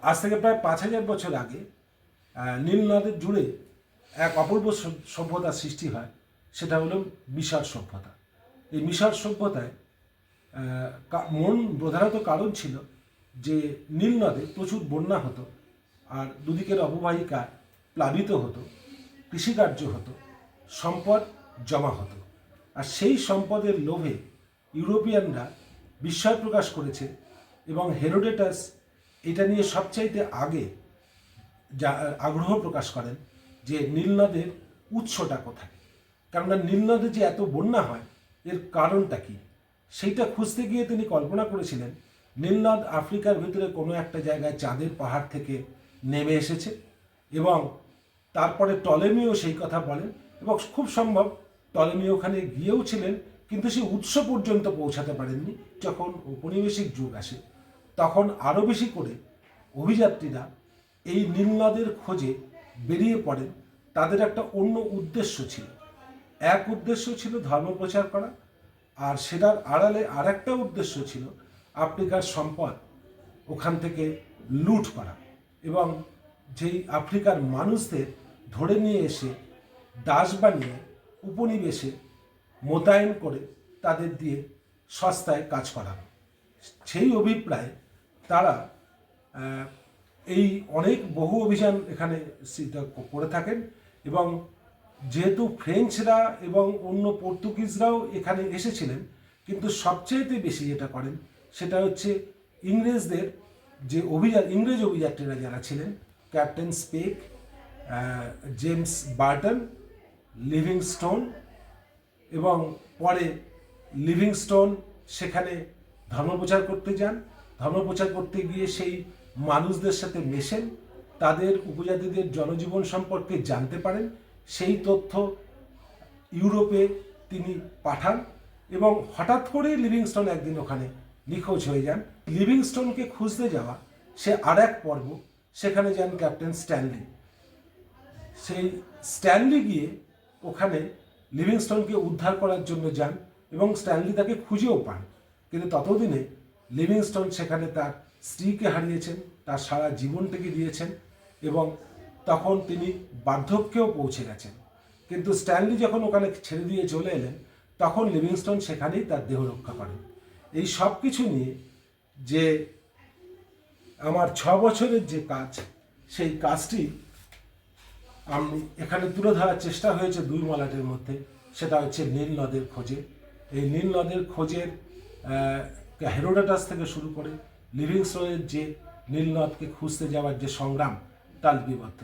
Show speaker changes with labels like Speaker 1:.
Speaker 1: আজ থেকে প্রায় 5000 বছর আগে নীল নদের জুড়ে এক অপূর্ব সভ্যতার সৃষ্টি হয়, সেটা হলো মিশর সভ্যতা। এই মিশর সভ্যতায় প্রধানত কারণ ছিল যে নীল নদে প্রচুর বন্যা হতো, আর দুদিকের অববাহিকা প্লাবিত হতো, কৃষিকার্য হতো, সম্পদ জমা হতো। আর সেই সম্পদের লোভে ইউরোপিয়ানরা বিস্ময় প্রকাশ করেছে এবং হেরোডোটাস এটা নিয়ে সবচাইতে আগে যা আগ্রহ প্রকাশ করেন যে নীল নদের উৎসটা কোথায়, কেননা নীল নদে যে এত বন্যা হয় এর কারণটা কী সেইটা খুঁজতে গিয়ে তিনি কল্পনা করেছিলেন নীল নদ আফ্রিকার ভিতরে কোনো একটা জায়গায় চাঁদের পাহাড় থেকে নেমে এসেছে, এবং তারপরে টলেমিও সেই কথা বলেন এবং খুব সম্ভব টলেমি ওখানে গিয়েও ছিলেন, কিন্তু সেই উৎস পর্যন্ত পৌঁছাতে পারেননি। যখন ঔপনিবেশিক যুগ আসে তখন আরও বেশি করে অভিযাত্রীরা এই নীল নদের খোঁজে বেরিয়ে পড়েন। তাদের একটা অন্য উদ্দেশ্য ছিল, এক উদ্দেশ্য ছিল ধর্ম প্রচার করা, আর সেটার আড়ালে আর একটা উদ্দেশ্য ছিল আফ্রিকার সম্পদ ওখান থেকে লুট করা এবং যেই আফ্রিকার মানুষদের ধরে নিয়ে এসে দাস বানিয়ে উপনিবেশে মোতায়েন করে তাদের দিয়ে সস্তায় কাজ করানো। সেই অভিপ্রায়ে তারা এই বহু অভিযান এখানে করে থাকেন, এবং যেহেতু ফ্রেঞ্চরা এবং অন্য পর্তুগিজরাও এখানে এসেছিলেন, কিন্তু সবচেয়ে বেশি যেটা করেন সেটা হচ্ছে ইংরেজদের যে ইংরেজ অভিযাত্রীরা যারা ছিলেন, captain Speke, James Burton, Livingstone, এবং পরে লিভিংস্টোন সেখানে ধর্মপ্রচার করতে যান। ধর্মপ্রচার করতে গিয়ে সেই মানুষদের সাথে মেশেন, তাদের উপজাতিদের জনজীবন সম্পর্কে জানতে পারেন, সেই তথ্য ইউরোপে তিনি পাঠান, এবং হঠাৎ করেই লিভিংস্টোন একদিন ওখানে নিখোঁজ হয়ে যান। লিভিংস্টোনকে খুঁজতে যাওয়া সে আর এক পর্ব, সেখানে যান ক্যাপ্টেন স্ট্যানলি। সেই স্ট্যানলি গিয়ে ওখানে লিভিংস্টোনকে উদ্ধার করার জন্য যান এবং স্ট্যানলি তাকে খুঁজেও পান, কিন্তু ততদিনে লিভিংস্টোন সেখানে তার স্ত্রীকে হারিয়েছেন, তার সারা জীবনটাকে দিয়েছেন, এবং তখন তিনি বার্ধক্যেও পৌঁছে গেছেন। কিন্তু স্ট্যানলি যখন ওখানে ছেড়ে দিয়ে চলে এলেন তখন লিভিংস্টোন সেখানেই তার দেহ রক্ষা করেন। এই সব কিছু নিয়ে যে আমার 6 বছরের যে কাজ, সেই কাজটি আমি এখানে তুলে ধরার চেষ্টা হয়েছে 2 মলাটের মধ্যে। সেটা হচ্ছে নীল নদের খোঁজে। এই নীল নদের খোঁজের হেরোডোটাস থেকে শুরু করে লিভিংস্টোনের যে নীল নদকে খুঁজতে যাওয়ার যে সংগ্রাম তা লিপিবদ্ধ।